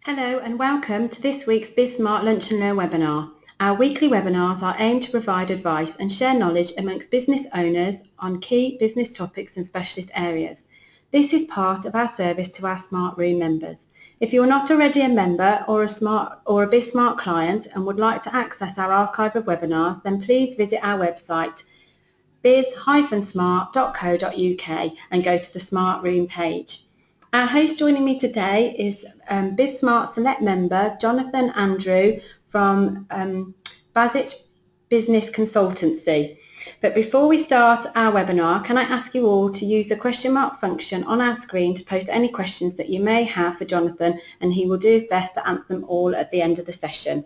Hello and welcome to this week's BizSmart Lunch and Learn webinar. Our weekly webinars are aimed to provide advice and share knowledge amongst business owners on key business topics and specialist areas. This is part of our service to our Smart Room members. If you are not already a member or a BizSmart client and would like to access our archive of webinars, then please visit our website biz-smart.co.uk and go to the Smart Room page. Our host joining me today is BizSmart Select member Jonathan Andrew from BizSmart Business Consultancy. But before we start our webinar, can I ask you all to use the question mark function on our screen to post any questions that you may have for Jonathan, and he will do his best to answer them all at the end of the session.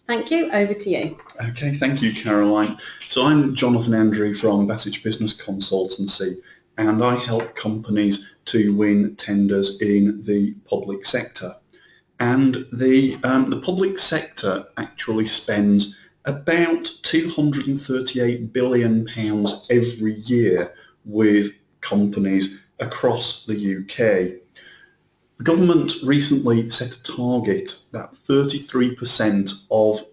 Thank you. Over to you. Okay, thank you, Caroline. So I'm Jonathan Andrew from BizSmart Business Consultancy, and I help companies to win tenders in the public sector. And the public sector actually spends about £238 billion every year with companies across the UK. The government recently set a target that 33% of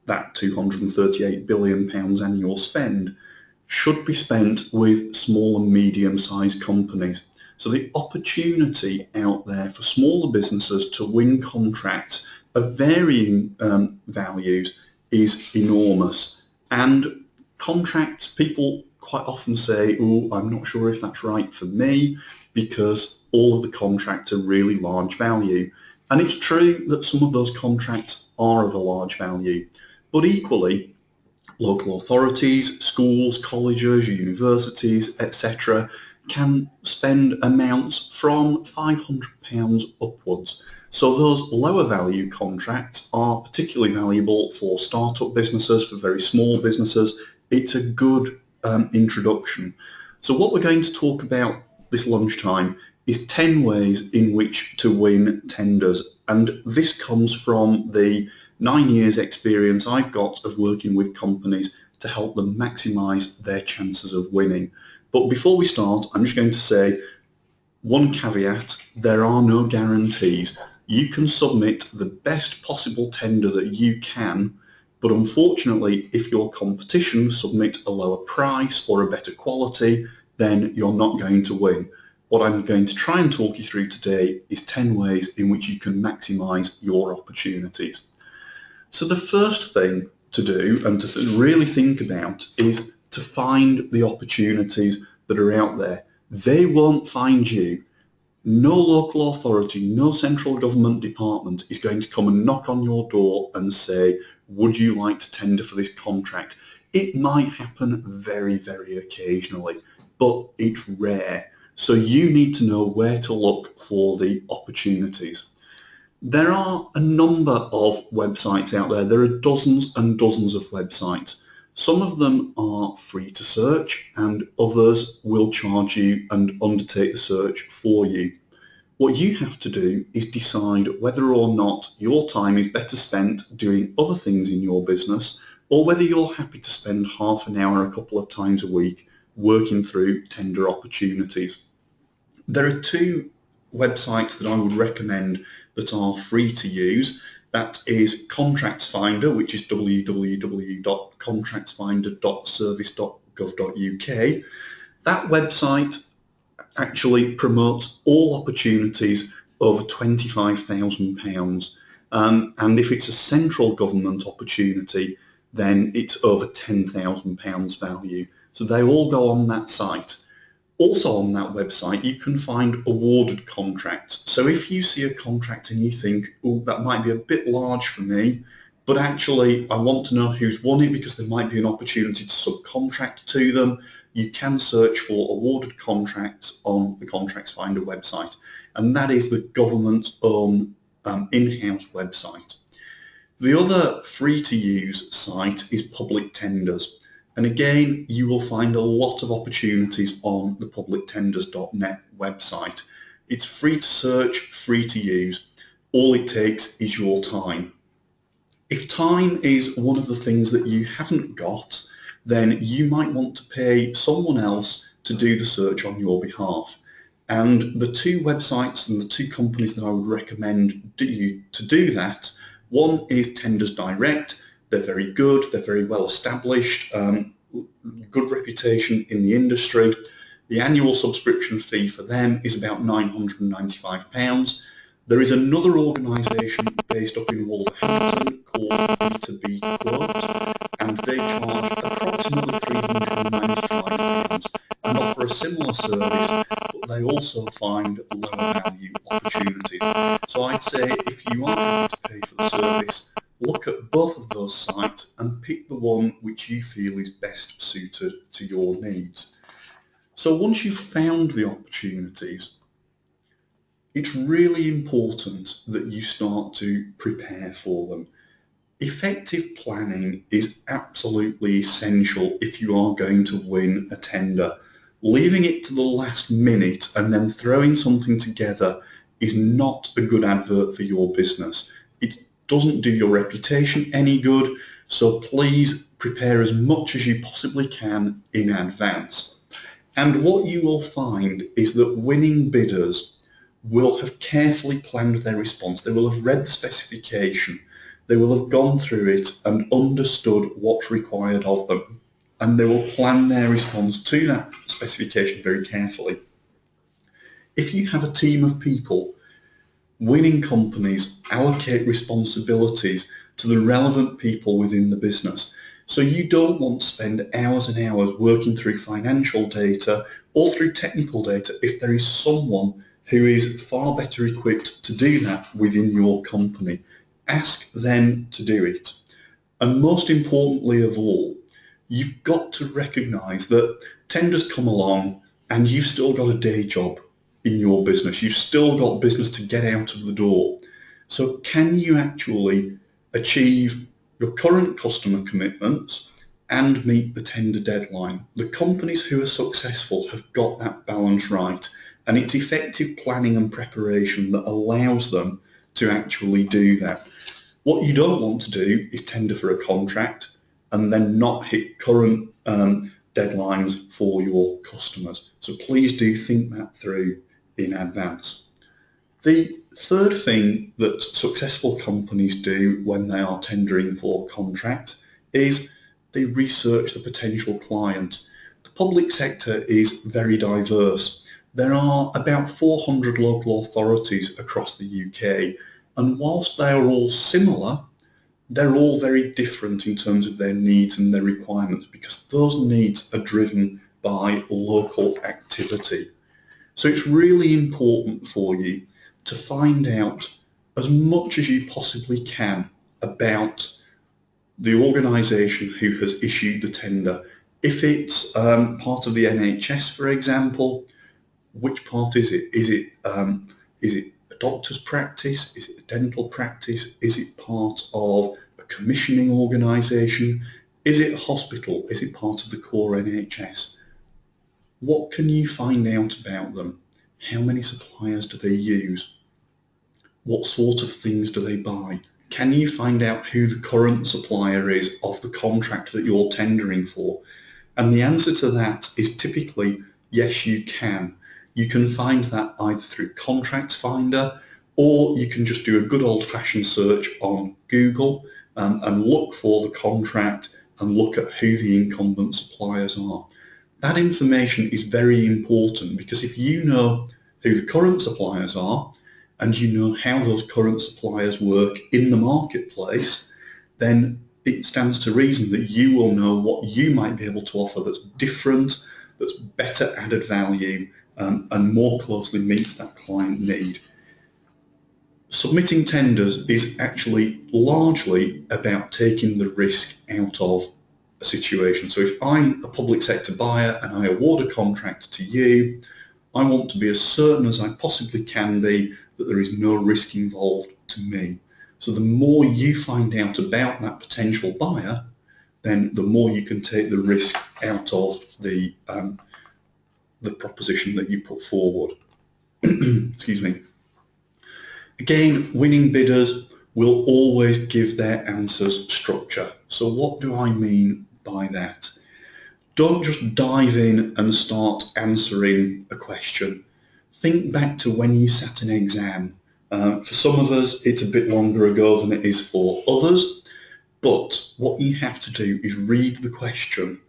that £238 billion annual spend should be spent with small and medium-sized companies. So the opportunity out there for smaller businesses to win contracts of varying values is enormous. And contracts, people quite often say, oh, I'm not sure if that's right for me, because all of the contracts are really large value. And it's true that some of those contracts are of a large value, but equally, local authorities, schools, colleges, universities, etc. can spend amounts from £500 upwards. So those lower value contracts are particularly valuable for startup businesses, for very small businesses. It's a good introduction. So what we're going to talk about this lunchtime is 10 ways in which to win tenders, and this comes from the 9 years experience I've got of working with companies to help them maximise their chances of winning. But before we start, I'm just going to say one caveat: there are no guarantees. You can submit the best possible tender that you can, but unfortunately if your competition submit a lower price or a better quality, then you're not going to win. What I'm going to try and talk you through today is 10 ways in which you can maximise your opportunities. So the first thing to do and to really think about is to find the opportunities that are out there. They won't find you. No local authority, no central government department is going to come and knock on your door and say, would you like to tender for this contract? It might happen very, very occasionally, but it's rare. So you need to know where to look for the opportunities. There are a number of websites out there. There are dozens and dozens of websites. Some of them are free to search and others will charge you and undertake the search for you. What you have to do is decide whether or not your time is better spent doing other things in your business, or whether you're happy to spend half an hour a couple of times a week working through tender opportunities. There are two websites that I would recommend that are free to use. That is Contracts Finder, which is www.contractsfinder.service.gov.uk. That website actually promotes all opportunities over £25,000. And if it's a central government opportunity, then it's over £10,000 value. So they all go on that site. Also on that website, you can find awarded contracts. So if you see a contract and you think, oh, that might be a bit large for me, but actually I want to know who's won it because there might be an opportunity to subcontract to them, you can search for awarded contracts on the Contracts Finder website. And that is the government's own in-house website. The other free-to-use site is Public Tenders. And again, you will find a lot of opportunities on the publictenders.net website. It's free to search, free to use. All it takes is your time. If time is one of the things that you haven't got, then you might want to pay someone else to do the search on your behalf. And the two websites and the two companies that I would recommend you to do that, one is Tenders Direct. They're very good, they're very well established, good reputation in the industry. The annual subscription fee for them is about £995. There is another organisation based up in Wolverhampton called B2B Quote, and they charge approximately £395 and offer a similar service, but they also find lower value opportunities. So I'd say if you are happy to pay for the service, look at both of those sites and pick the one which you feel is best suited to your needs. So once you've found the opportunities, it's really important that you start to prepare for them. Effective planning is absolutely essential if you are going to win a tender. Leaving it to the last minute and then throwing something together is not a good advert for your business. It doesn't do your reputation any good, so please prepare as much as you possibly can in advance. And what you will find is that winning bidders will have carefully planned their response. They will have read the specification, they will have gone through it and understood what's required of them, and they will plan their response to that specification very carefully. If you have a team of people, winning companies allocate responsibilities to the relevant people within the business. So you don't want to spend hours and hours working through financial data or through technical data if there is someone who is far better equipped to do that within your company. Ask them to do it. And most importantly of all, you've got to recognise that tenders come along and you've still got a day job in your business. You've still got business to get out of the door. So can you actually achieve your current customer commitments and meet the tender deadline? The companies who are successful have got that balance right, and it's effective planning and preparation that allows them to actually do that. What you don't want to do is tender for a contract and then not hit current deadlines for your customers. So please do think that through in advance. The third thing that successful companies do when they are tendering for a contract is they research the potential client. The public sector is very diverse. There are about 400 local authorities across the UK, and whilst they are all similar, they're all very different in terms of their needs and their requirements, because those needs are driven by local activity. So it's really important for you to find out as much as you possibly can about the organisation who has issued the tender. If it's part of the NHS, for example, which part is it? Is it a doctor's practice? Is it a dental practice? Is it part of a commissioning organisation? Is it a hospital? Is it part of the core NHS? What can you find out about them? How many suppliers do they use? What sort of things do they buy? Can you find out who the current supplier is of the contract that you're tendering for? And the answer to that is typically yes, you can. You can find that either through Contracts Finder, or you can just do a good old-fashioned search on Google and look for the contract and look at who the incumbent suppliers are. That information is very important, because if you know who the current suppliers are and you know how those current suppliers work in the marketplace, then it stands to reason that you will know what you might be able to offer that's different, that's better added value, and more closely meets that client need. Submitting tenders is actually largely about taking the risk out of a situation. So if I'm a public sector buyer and I award a contract to you, I want to be as certain as I possibly can be that there is no risk involved to me. So the more you find out about that potential buyer, then the more you can take the risk out of the proposition that you put forward. Excuse me. Again, winning bidders will always give their answers structure. So what do I mean by that? Don't just dive in and start answering a question. think back to when you sat an exam. For some of us, it's a bit longer ago than it is for others, but what you have to do is read the question,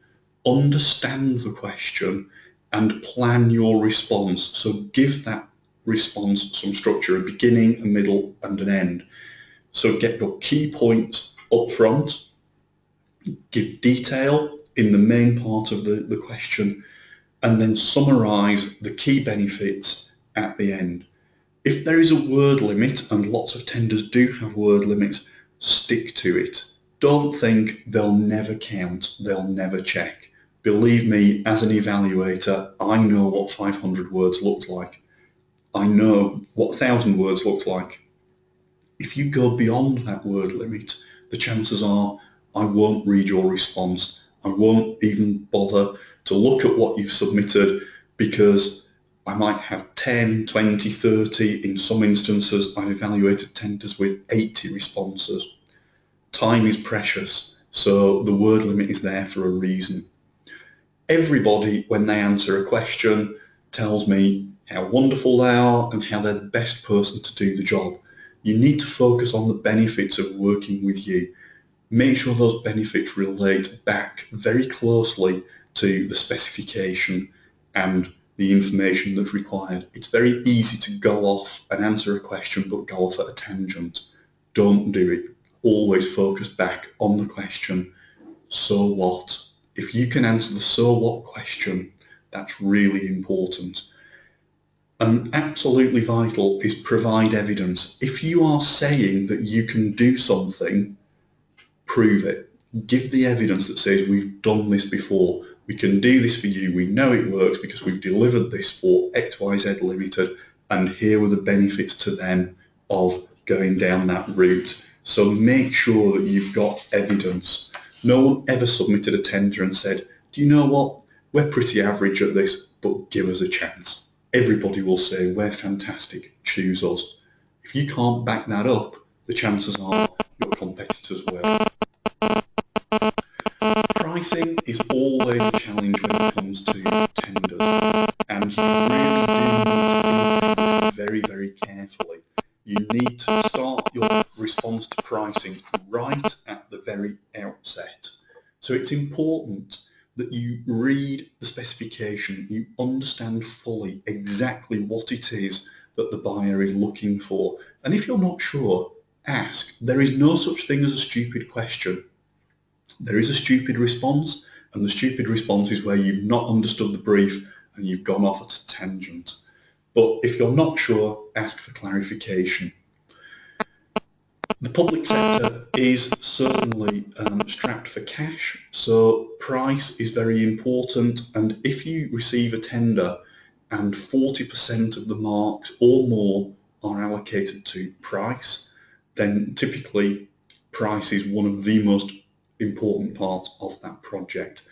understand the question, and plan your response. So give that response some structure, a beginning, a middle, and an end. So get your key points up front, give detail in the main part of the question, and then summarise the key benefits at the end. If there is a word limit, and lots of tenders do have word limits, stick to it. Don't think they'll never count, they'll never check. Believe me, as an evaluator, I know what 500 words looks like. I know what 1,000 words looks like. If you go beyond that word limit, the chances are I won't read your response. I won't even bother to look at what you've submitted, because I might have 10, 20, 30, in some instances I've evaluated tenders with 80 responses. Time is precious, so the word limit is there for a reason. Everybody, when they answer a question, tells me how wonderful they are and how they're the best person to do the job. You need to focus on the benefits of working with you. Make sure those benefits relate back very closely to the specification and the information that's required. It's very easy to go off and answer a question but go off at a tangent. Don't do it. Always focus back on the question. So what? If you can answer the so what question, that's really important. And absolutely vital is provide evidence. If you are saying that you can do something, prove it. Give the evidence that says we've done this before. We can do this for you. We know it works because we've delivered this for XYZ Limited, and here were the benefits to them of going down that route. So make sure that you've got evidence. No one ever submitted a tender and said, do you know what, we're pretty average at this, but give us a chance. Everybody will say, we're fantastic, choose us. If you can't back that up, the chances are your competitors will. Pricing is always a challenge when it comes to tenders, and you really do need to think very, very carefully. You need to start your response to pricing right at the very outset. So it's important that you read the specification, you understand fully exactly what it is that the buyer is looking for. And if you're not sure, ask. There is no such thing as a stupid question. There is a stupid response, and the stupid response is where you've not understood the brief and you've gone off at a tangent. But if you're not sure, ask for clarification. The public sector is certainly strapped for cash, so price is very important, and if you receive a tender and 40% of the marks or more are allocated to price, then typically price is one of the most important parts of that project.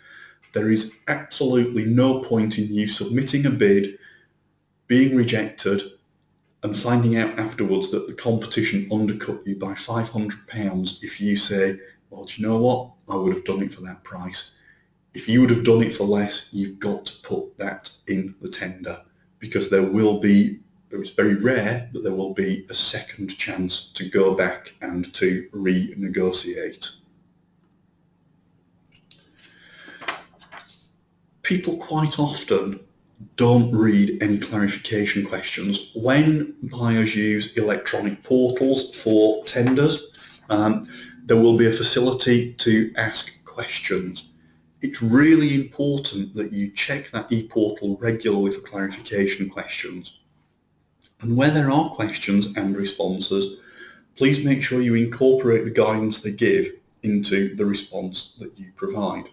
There is absolutely no point in you submitting a bid, being rejected, and finding out afterwards that the competition undercut you by £500 if you say, well, do you know what, I would have done it for that price. If you would have done it for less, you've got to put that in the tender, because it's very rare that there will be a second chance to go back and to renegotiate. People quite often don't read any clarification questions. When buyers use electronic portals for tenders, there will be a facility to ask questions. It's really important that you check that e-portal regularly for clarification questions. And where there are questions and responses, please make sure you incorporate the guidance they give into the response that you provide.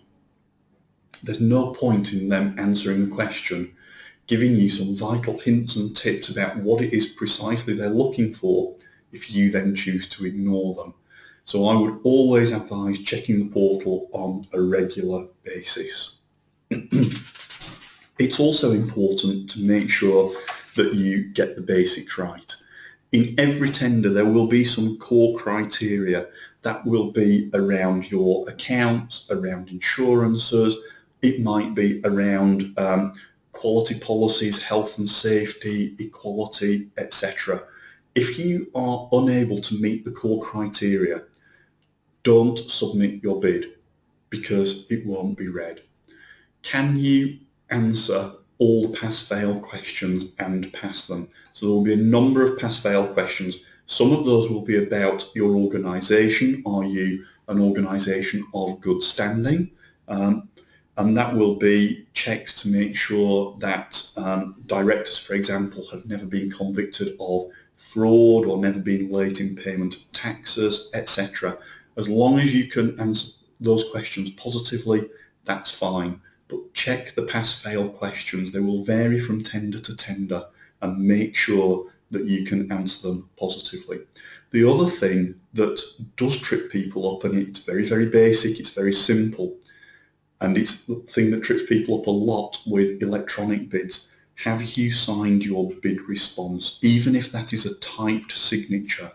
There's no point in them answering a question, giving you some vital hints and tips about what it is precisely they're looking for, if you then choose to ignore them. So I would always advise checking the portal on a regular basis. It's also important to make sure that you get the basics right. In every tender there will be some core criteria that will be around your accounts, around insurances. It might be around quality policies, health and safety, equality, etc. If you are unable to meet the core criteria, don't submit your bid because it won't be read. Can you answer all the pass-fail questions and pass them? So there will be a number of pass-fail questions. Some of those will be about your organisation. Are you an organisation of good standing? And that will be checks to make sure that directors, for example, have never been convicted of fraud or never been late in payment of taxes, etc. As long as you can answer those questions positively, that's fine. But check the pass-fail questions. They will vary from tender to tender, and make sure that you can answer them positively. The other thing that does trip people up, and it's very, very basic, it's very simple, and it's the thing that trips people up a lot with electronic bids. Have you signed your bid response? Even if that is a typed signature,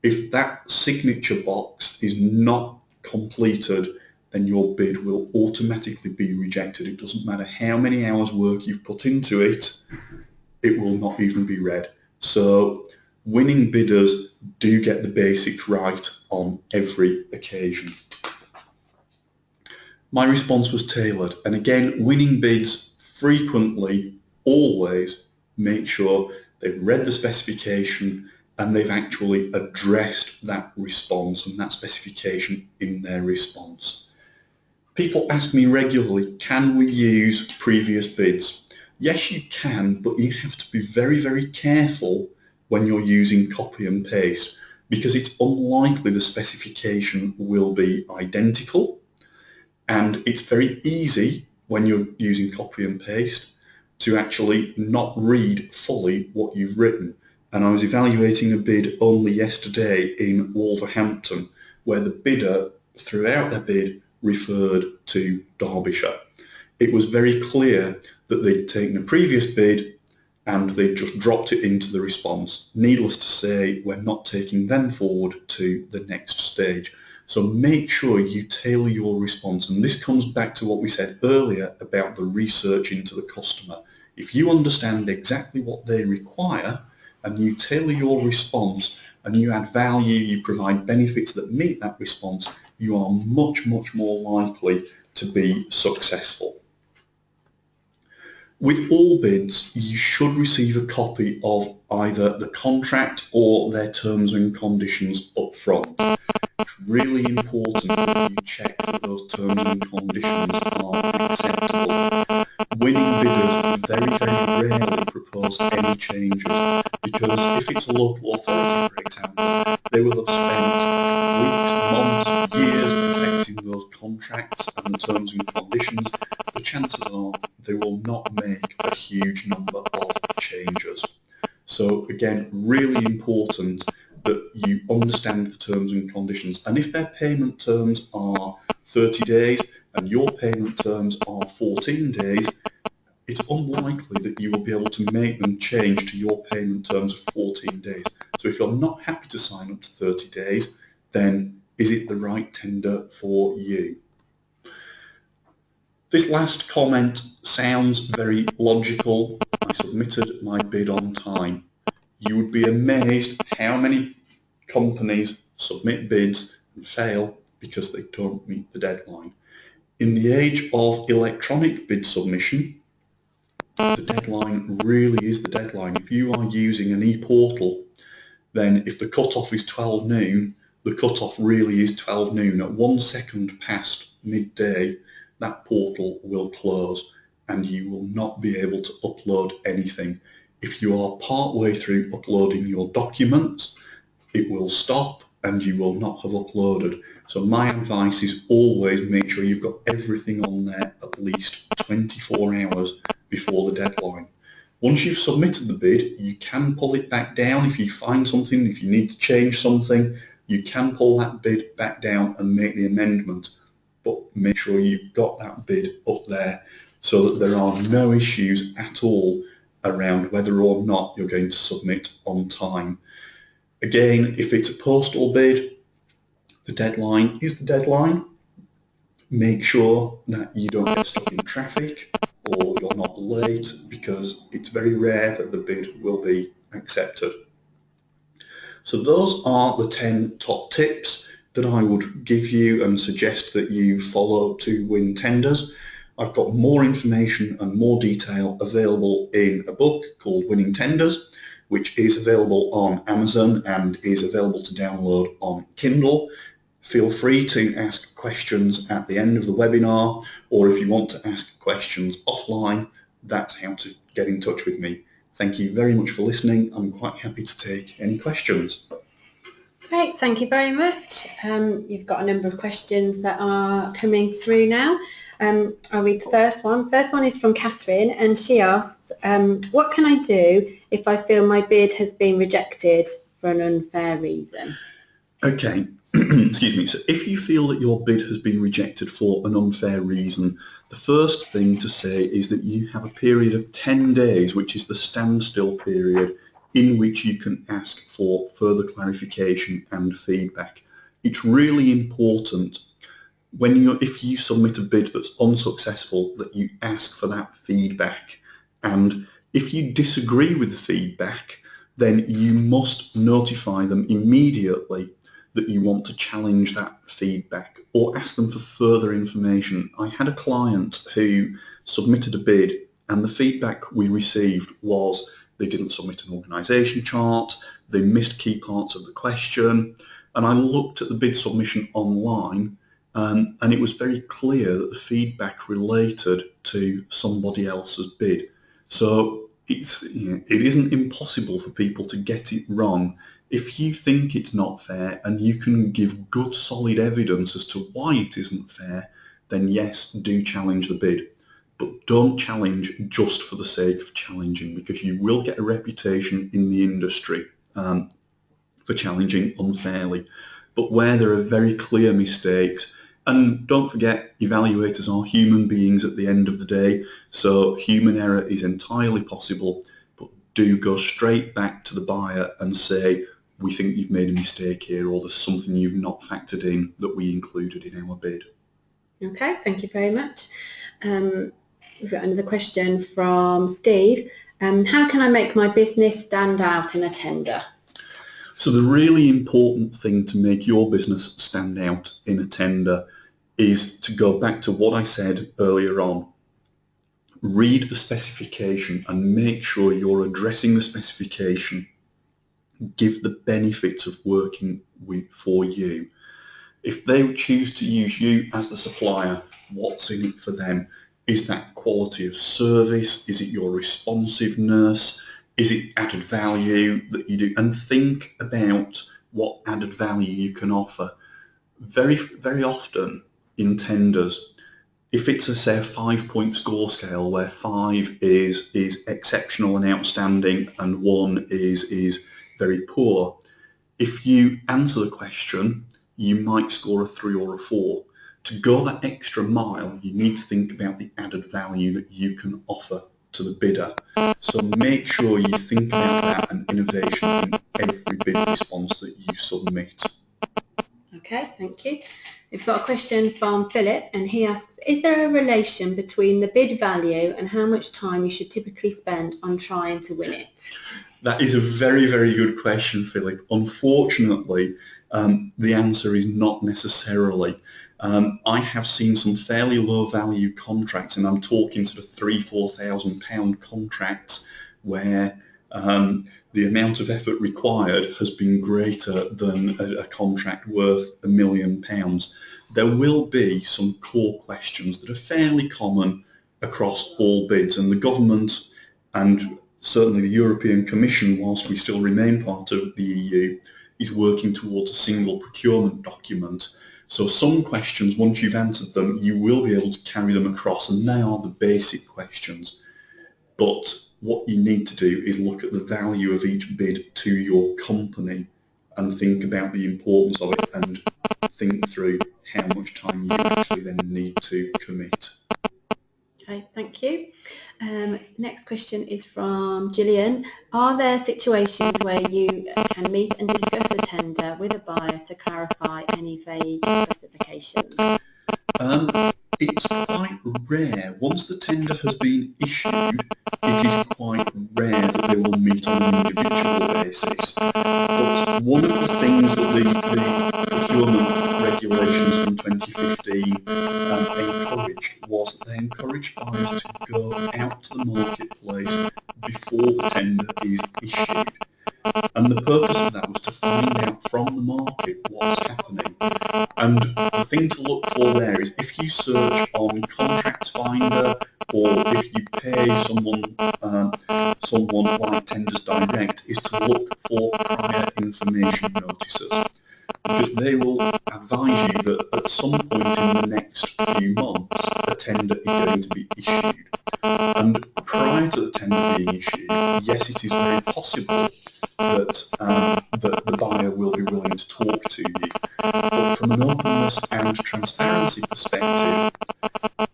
if that signature box is not completed, then your bid will automatically be rejected. It doesn't matter how many hours work you've put into it, it will not even be read. So winning bidders do get the basics right on every occasion. My response was tailored, and again, winning bids frequently, always make sure they've read the specification and they've actually addressed that response and that specification in their response. People ask me regularly, can we use previous bids? Yes, you can, but you have to be very, very careful when you're using copy and paste, because it's unlikely the specification will be identical. And it's very easy when you're using copy and paste to actually not read fully what you've written. And I was evaluating a bid only yesterday in Wolverhampton, where the bidder throughout their bid referred to Derbyshire. It was very clear that they'd taken a previous bid and they'd just dropped it into the response. Needless to say, we're not taking them forward to the next stage. So make sure you tailor your response, and this comes back to what we said earlier about the research into the customer. If you understand exactly what they require and you tailor your response and you add value, you provide benefits that meet that response, you are much, much more likely to be successful. With all bids, you should receive a copy of either the contract or their terms and conditions up front. It's really important that you check that those terms and conditions are acceptable. Winning bidders very, very rarely propose any changes, because if it's a local authority, for example, they will have spent weeks, months, years perfecting those contracts and terms and conditions. The chances are they will not make a huge number of changes. So again, really important that you understand the terms and conditions. And if their payment terms are 30 days and your payment terms are 14 days, it's unlikely that you will be able to make them change to your payment terms of 14 days. So if you're not happy to sign up to 30 days, then is it the right tender for you? This last comment sounds very logical. I submitted my bid on time. You would be amazed how many companies submit bids and fail because they don't meet the deadline. In the age of electronic bid submission, the deadline really is the deadline. If you are using an e-portal, then if the cut-off is 12 noon, the cut-off really is 12 noon. At 1 second past midday, that portal will close and you will not be able to upload anything. If you are part way through uploading your documents, it will stop and you will not have uploaded. So my advice is always make sure you've got everything on there at least 24 hours before the deadline. Once you've submitted the bid, you can pull it back down if you find something, if you need to change something, you can pull that bid back down and make the amendment. But make sure you've got that bid up there so that there are no issues at all around whether or not you're going to submit on time. Again, if it's a postal bid, the deadline is the deadline. Make sure that you don't get stuck in traffic. or you're not late, because it's very rare that the bid will be accepted. So those are the 10 top tips that I would give you and suggest that you follow to win tenders. I've got more information and more detail available in a book called Winning Tenders, which is available on Amazon and is available to download on Kindle. Feel free to ask questions at the end of the webinar, or if you want to ask questions offline, that's how to get in touch with me. Thank you very much for listening. I'm quite happy to take any questions. Great, thank you very much. You've got a number of questions that are coming through now. I'll read the first one. First one is from Catherine, and she asks, what can I do if I feel my bid has been rejected for an unfair reason? Okay, excuse me. So if you feel that your bid has been rejected for an unfair reason, the first thing to say is that you have a period of 10 days, which is the standstill period, in which you can ask for further clarification and feedback. It's really important if you submit a bid that's unsuccessful, that you ask for that feedback. And if you disagree with the feedback, then you must notify them immediately that you want to challenge that feedback or ask them for further information. I had a client who submitted a bid, and the feedback we received was they didn't submit an organisation chart, they missed key parts of the question, and I looked at the bid submission online, and it was very clear that the feedback related to somebody else's bid. So it isn't impossible for people to get it wrong. If you think it's not fair and you can give good solid evidence as to why it isn't fair, then yes, do challenge the bid. But don't challenge just for the sake of challenging, because you will get a reputation in the industry for challenging unfairly. But where there are very clear mistakes, and don't forget, evaluators are human beings at the end of the day, so human error is entirely possible, but do go straight back to the buyer and say, we think you've made a mistake here, or there's something you've not factored in that we included in our bid. Okay, thank you very much. We've got another question from Steve. How can I make my business stand out in a tender? So the really important thing to make your business stand out in a tender is to go back to what I said earlier on. Read the specification and make sure you're addressing the specification. Give the benefits of working for you. If they choose to use you as the supplier, what's in it for them? Is that quality of service? Is it your responsiveness? Is it added value that you do? And think about what added value you can offer. Very, very often in tenders, if it's say a 5-point score scale where 5 is exceptional and outstanding and 1 is very poor, if you answer the question, you might score a 3 or a 4. To go that extra mile, you need to think about the added value that you can offer to the bidder. So make sure you think about that and innovation in every bid response that you submit. Okay, thank you. We've got a question from Philip, and he asks, is there a relation between the bid value and how much time you should typically spend on trying to win it? That is a very, very good question, Philip. Unfortunately, the answer is not necessarily. I have seen some fairly low value contracts, and I'm talking sort of £3,000–4,000 contracts where the amount of effort required has been greater than a contract worth £1 million. There will be some core questions that are fairly common across all bids, and the government and certainly the European Commission, whilst we still remain part of the EU, is working towards a single procurement document. So some questions, once you've answered them, you will be able to carry them across, and they are the basic questions. But what you need to do is look at the value of each bid to your company and think about the importance of it and think through how much time you actually then need to commit. Okay, thank you. Next question is from Gillian. Are there situations where you can meet and discuss a tender with a buyer to clarify any vague specifications? it's quite rare. Once the tender has been issued, it is quite rare that they will meet on an individual basis. But one of the things that the procurement regulations from 2015 encouraged was that they encouraged buyers to go out to the marketplace before the tender is issued. And the purpose of that was to find out from the market what's happening. And the thing to look for there is if you search on Contracts Finder, or if you pay someone like Tenders Direct, is to look for prior information notices, because they will advise you that at some point in the next few months a tender is going to be issued. And prior to the tender being issued, yes, it is very possible that the buyer will be willing to talk to you. But from an openness and transparency perspective,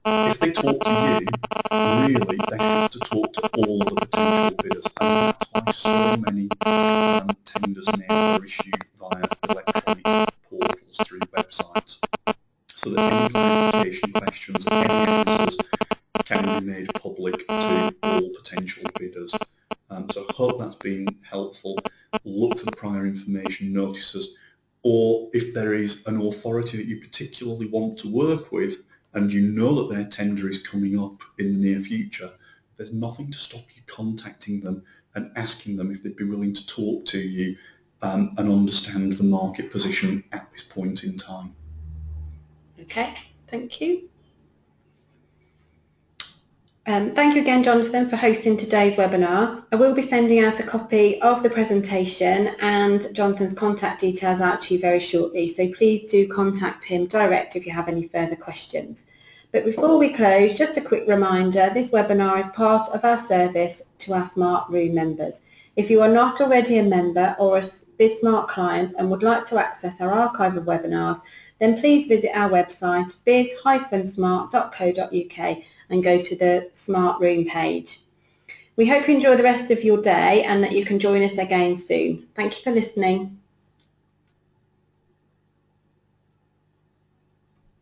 if they talk to you, really they have to talk to all the potential bidders, and that's why so many tenders now are issued via electronic portals through websites, so that any clarification questions and any answers can be made public to all potential bidders. So I hope that's been helpful. Look for the prior information notices, or if there is an authority that you particularly want to work with and you know that their tender is coming up in the near future, there's nothing to stop you contacting them and asking them if they'd be willing to talk to you and understand the market position at this point in time. Okay, thank you. Thank you again, Jonathan, for hosting today's webinar. I will be sending out a copy of the presentation and Jonathan's contact details out to you very shortly, so please do contact him direct if you have any further questions. But before we close, just a quick reminder, this webinar is part of our service to our Smart Room members. If you are not already a member or a BizSmart client and would like to access our archive of webinars, then please visit our website biz-smart.co.uk and go to the Smart Room page. We hope you enjoy the rest of your day and that you can join us again soon. Thank you for listening.